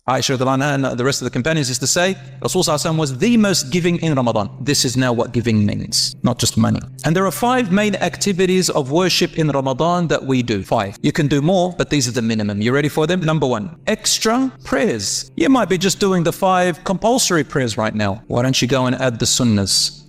Aisha and the rest of the companions used to say, Rasul was the most giving in Ramadan. This is now what giving means, not just money. And there are 5 main activities of worship in Ramadan that we do. 5. You can do more, but these are the minimum. You ready for them? Number 1, extra prayers. You might be just doing the 5 compulsory prayers right now. Why don't you go and add the sunnahs?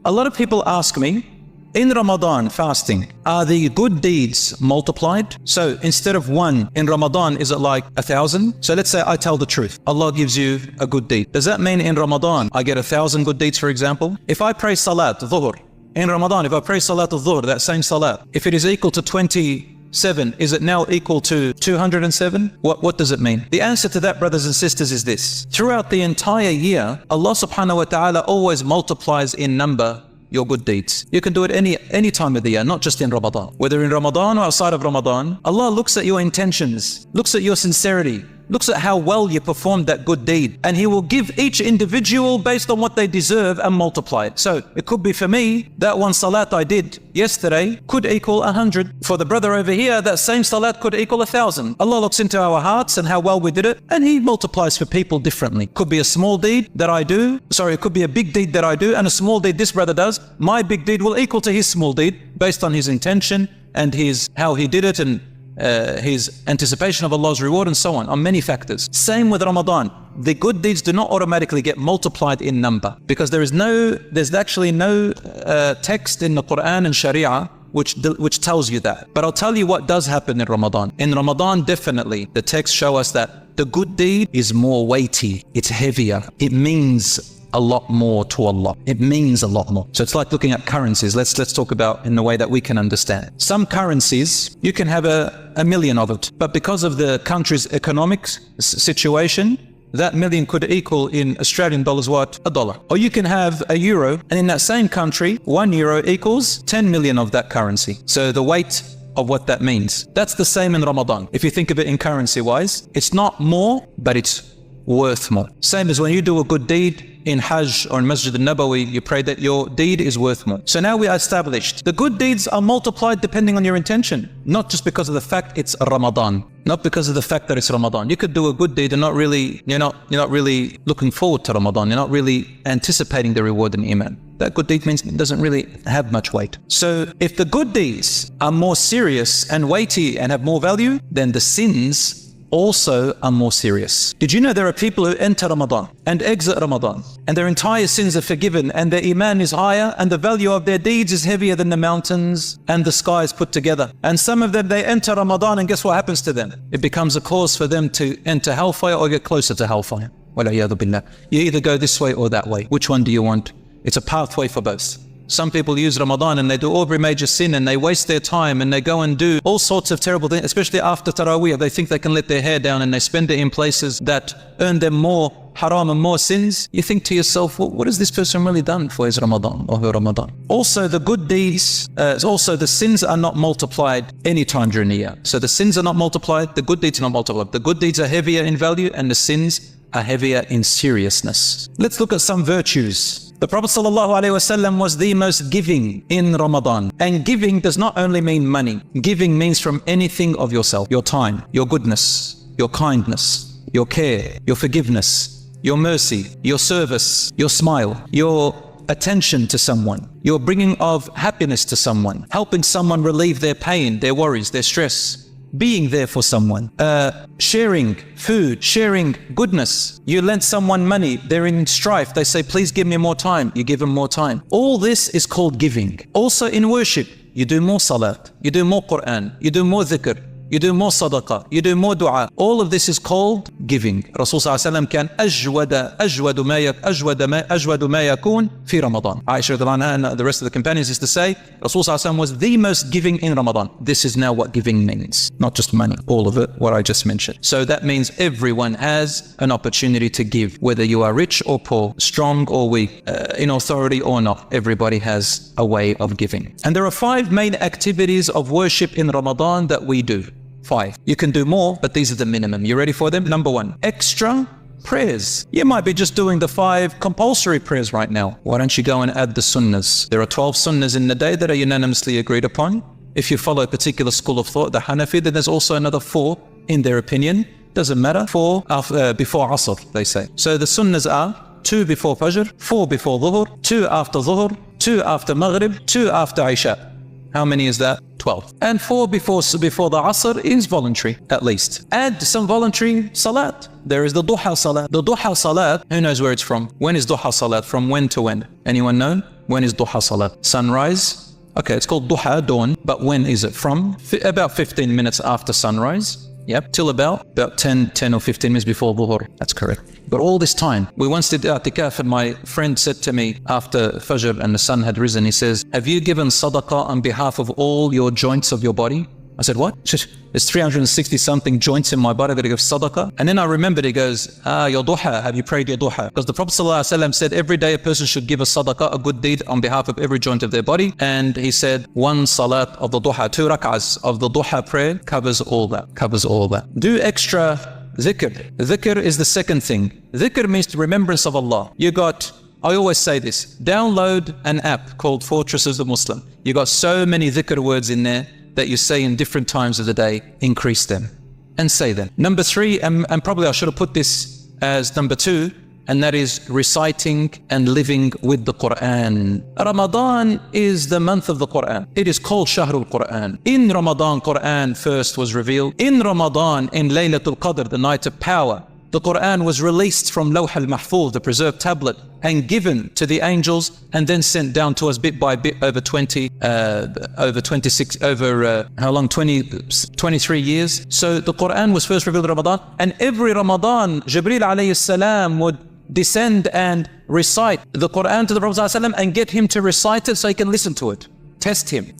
A lot of people ask me, in Ramadan fasting, are the good deeds multiplied? So instead of 1 in Ramadan, is it like 1,000? So let's say I tell the truth. Allah gives you a good deed. Does that mean in Ramadan I get 1,000 good deeds, for example? If I pray Salat, Dhuhr, in Ramadan, if I pray Salat al-Dhuhr, that same Salat, if it is equal to 27, is it now equal to 207? What does it mean? The answer to that, brothers and sisters, is this. Throughout the entire year, Allah subhanahu wa ta'ala always multiplies in number your good deeds. You can do it any time of the year, not just in Ramadan. Whether in Ramadan or outside of Ramadan, Allah looks at your intentions, looks at your sincerity, looks at how well you performed that good deed, and He will give each individual based on what they deserve and multiply it. So it could be for me, that 1 salat I did yesterday could equal 100. For the brother over here, that same salat could equal 1,000. Allah looks into our hearts and how well we did it, and He multiplies for people differently. Could be a small deed that I do, it could be a big deed that I do, and a small deed this brother does. My big deed will equal to his small deed based on his intention and how he did it, and his anticipation of Allah's reward, and so on many factors. Same with Ramadan. The good deeds do not automatically get multiplied in number, because there's actually no text in the Quran and Sharia which tells you that. But I'll tell you what does happen in Ramadan. In Ramadan, definitely, the texts show us that the good deed is more weighty, it's heavier, it means a lot more to Allah. It means a lot more. So it's like looking at currencies. Let's talk about in the way that we can understand. Some currencies, you can have a million of it, but because of the country's economic situation, that million could equal in Australian dollars what? $1. Or you can have a euro, and in that same country, 1 euro equals 10 million of that currency. So the weight of what that means. That's the same in Ramadan. If you think of it in currency wise, it's not more, but it's worth more. Same as when you do a good deed in Hajj or in Masjid al-Nabawi, you pray that your deed is worth more. So now we are established. The good deeds are multiplied depending on your intention, not just because of the fact it's Ramadan, not because of the fact that it's Ramadan. You could do a good deed and you're not really looking forward to Ramadan. You're not really anticipating the reward in Iman. That good deed means it doesn't really have much weight. So if the good deeds are more serious and weighty and have more value, then the sins also are more serious. Did you know there are people who enter Ramadan and exit Ramadan, and their entire sins are forgiven, and their iman is higher, and the value of their deeds is heavier than the mountains and the skies put together? And some of them, they enter Ramadan, and guess what happens to them? It becomes a cause for them to enter hellfire or get closer to hellfire. Wal-'iyadhu billah. You either go this way or that way. Which one do you want? It's a pathway for both. Some people use Ramadan and they do every major sin, and they waste their time and they go and do all sorts of terrible things, especially after Taraweeh. They think they can let their hair down, and they spend it in places that earn them more haram and more sins. You think to yourself, well, what has this person really done for his Ramadan or her Ramadan? Also, the good deeds, the sins are not multiplied any time during the year. So the sins are not multiplied, the good deeds are not multiplied. The good deeds are heavier in value, and the sins are heavier in seriousness. Let's look at some virtues. The Prophet ﷺ was the most giving in Ramadan. And giving does not only mean money. Giving means from anything of yourself. Your time, your goodness, your kindness, your care, your forgiveness, your mercy, your service, your smile, your attention to someone, your bringing of happiness to someone, helping someone relieve their pain, their worries, their stress, being there for someone, sharing food, sharing goodness. You lend someone money, they're in strife, they say, please give me more time. You give them more time. All this is called giving. Also in worship, you do more salat, you do more Quran, you do more dhikr, you do more sadaqah, you do more dua. All of this is called giving. Rasul ﷺ كان أجود ما يكون في رمضان. Aisha and the rest of the companions used to say, Rasul ﷺ was the most giving in Ramadan. This is now what giving means, not just money, all of it, what I just mentioned. So that means everyone has an opportunity to give, whether you are rich or poor, strong or weak, in authority or not. Everybody has a way of giving. And there are 5 main activities of worship in Ramadan that we do. 5. You can do more, but these are the minimum. You ready for them? Number 1, extra prayers. You might be just doing the 5 compulsory prayers right now. Why don't you go and add the sunnahs? There are 12 sunnahs in the day that are unanimously agreed upon. If you follow a particular school of thought, the Hanafi, then there's also another 4 in their opinion doesn't matter. 4 before Asr, they say. So the sunnahs are 2 before Fajr, 4 before Dhuhr, 2 after Dhuhr, 2 after Maghrib, 2 after Isha. How many is that? 12. And 4 before the Asr is voluntary, at least. Add some voluntary salat. There is the Duha salat. The Duha salat, who knows where it's from? When is Duha salat? From when to when? Anyone know? When is Duha salat? Sunrise? Okay, it's called Duha, dawn. But when is it from? About 15 minutes after sunrise. Yep, till about 10 or 15 minutes before Dhuhr. That's correct. But all this time, we once did i'tikaf, and my friend said to me after Fajr and the sun had risen, he says, have you given sadaqah on behalf of all your joints of your body? I said, what? There's 360 something joints in my body that I give sadaqah. And then I remembered, he goes, your duha, have you prayed your duha? Because the Prophet ﷺ said every day a person should give a sadaqah, a good deed on behalf of every joint of their body. And he said 1 salat of the duha, 2 rak'ahs of the duha prayer covers all that, covers all that. Do extra dhikr. Dhikr is the second thing. Dhikr means the remembrance of Allah. I always say this, download an app called Fortresses of Muslim. You got so many dhikr words in there that you say in different times of the day. Increase them and say them. Number 3, and probably I should have put this as number 2, and that is reciting and living with the Quran. Ramadan is the month of the Quran. It is called Shahrul Quran. In Ramadan, Quran first was revealed. In Ramadan, in Laylatul Qadr, the night of power, the Quran was released from Lawh al-Mahfuz, the preserved tablet, and given to the angels, and then sent down to us bit by bit over 23 years. So the Quran was first revealed in Ramadan, and every Ramadan, Jibreel alayhi salam would descend and recite the Quran to the Prophet ﷺ and get him to recite it so he can listen to it. Test him.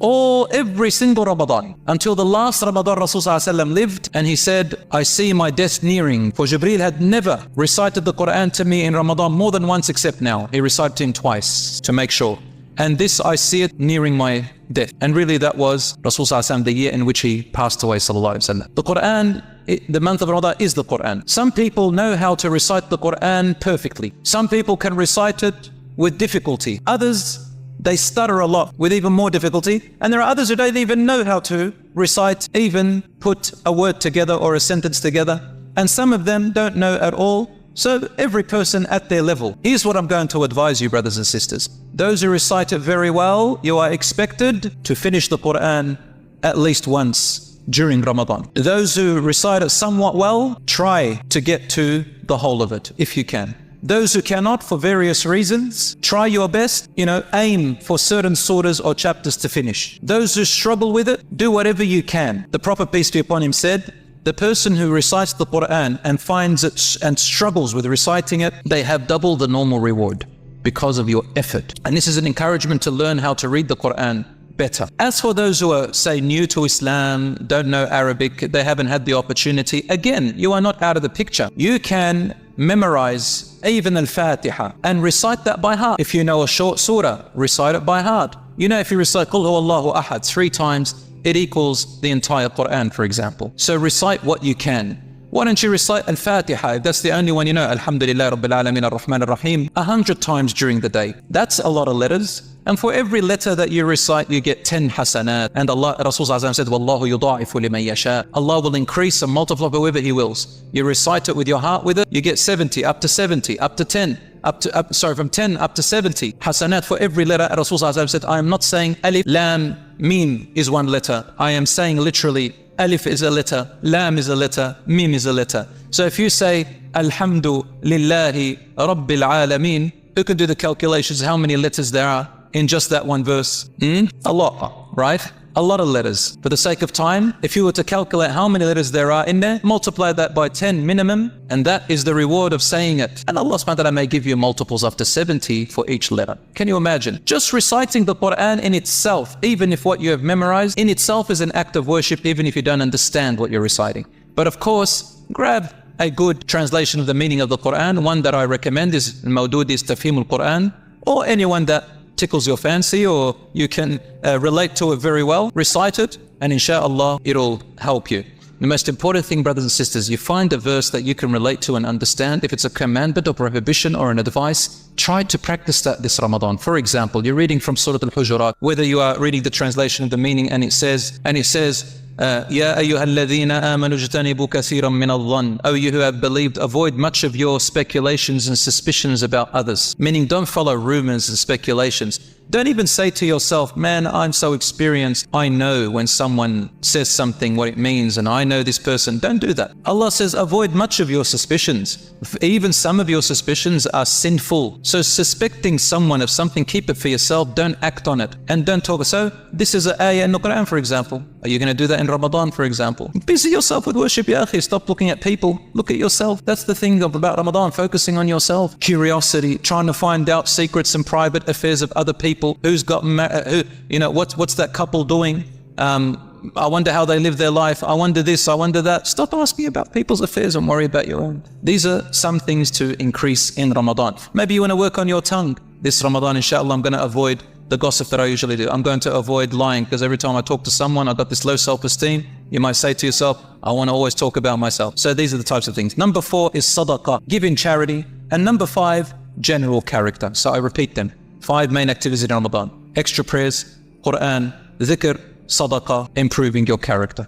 Every single Ramadan. Until the last Ramadan, Rasulullah lived, and he said, I see my death nearing. For Jibreel had never recited the Quran to me in Ramadan more than once except now. He recited to him twice to make sure. And this, I see it nearing my death. And really that was Rasulullah the year in which he passed away, sallallahu alaihi wasallam. The Quran, the month of Ramadan is the Quran. Some people know how to recite the Quran perfectly. Some people can recite it with difficulty. Others, they stutter a lot with even more difficulty. And there are others who don't even know how to recite, even put a word together or a sentence together. And some of them don't know at all. So every person at their level. Here's what I'm going to advise you, brothers and sisters. Those who recite it very well, you are expected to finish the Quran at least once during Ramadan. Those who recite it somewhat well, try to get to the whole of it if you can. Those who cannot, for various reasons, try your best, aim for certain surahs or chapters to finish. Those who struggle with it, do whatever you can. The Prophet, peace be upon him, said, the person who recites the Quran and finds it and struggles with reciting it, they have double the normal reward because of your effort. And this is an encouragement to learn how to read the Quran better. As for those who are, say, new to Islam, don't know Arabic, they haven't had the opportunity, again, you are not out of the picture. You can memorize even Al-Fatiha and recite that by heart. If you know a short surah, recite it by heart. If you recite Qul Huwallahu Ahad 3 times, it equals the entire Quran, for example. So recite what you can. Why don't you recite Al-Fatiha, if that's the only one you know, Alhamdulillah Rabbil Alameen Ar-Rahman Ar-Rahim, 100 times during the day. That's a lot of letters. And for every letter that you recite, you get 10 hasanat. And Rasulullah said, Wallahu yudha'ifu liman yasha. Allah will increase and multiply whoever He wills. You recite it with your heart with it, you get 70, up to 70, up to 10. From 10 up to 70 hasanat for every letter. Rasulullah said, I am not saying alif, lam, mim is one letter. I am saying literally alif is a letter, lam is a letter, mim is a letter. So if you say Alhamdulillahi Rabbil Alameen, you can do the calculations how many letters there are in just that one verse. A lot, right? A lot of letters. For the sake of time, if you were to calculate how many letters there are in there, multiply that by 10 minimum, and that is the reward of saying it. And Allah subhanahu wa ta'ala may give you multiples up to 70 for each letter. Can you imagine? Just reciting the Quran in itself, even if what you have memorized, in itself is an act of worship, even if you don't understand what you're reciting. But of course, grab a good translation of the meaning of the Quran. One that I recommend is Mawdudi's Tafhim al-Quran, or anyone that tickles your fancy or you can relate to it very well. Recite it and inshallah it'll help you. The most important thing, brothers and sisters, you find a verse that you can relate to and understand. If it's a commandment or prohibition or an advice, try to practice that this Ramadan. For example, you're reading from Surah Al-Hujurat, whether you are reading the translation of the meaning and it says يا أيها الذين آمنوا اجتنبوا كثيرا من الظن. Oh, you who have believed, avoid much of your speculations and suspicions about others. Meaning, don't follow rumors and speculations. Don't even say to yourself, man, I'm so experienced, I know when someone says something what it means, and I know this person. Don't do that. Allah says, avoid much of your suspicions. Even some of your suspicions are sinful. So suspecting someone of something, keep it for yourself, don't act on it, and don't talk. So this is an ayah in the Quran, for example. Are you going to do that in Ramadan, for example? Busy yourself with worship, ya akhi. Stop looking at people. Look at yourself. That's the thing about Ramadan, focusing on yourself. Curiosity, trying to find out secrets and private affairs of other people. Who's got married? What's that couple doing? I wonder how they live their life. I wonder this, I wonder that. Stop asking about people's affairs and worry about your own. These are some things to increase in Ramadan. Maybe you want to work on your tongue. This Ramadan, inshallah, I'm going to avoid the gossip that I usually do. I'm going to avoid lying, because every time I talk to someone, I've got this low self-esteem. You might say to yourself, I want to always talk about myself. So these are the types of things. Number 4 is sadaqah, giving charity. And number 5, general character. So I repeat them. 5 main activities in Ramadan: extra prayers, Quran, dhikr, sadaqah, improving your character.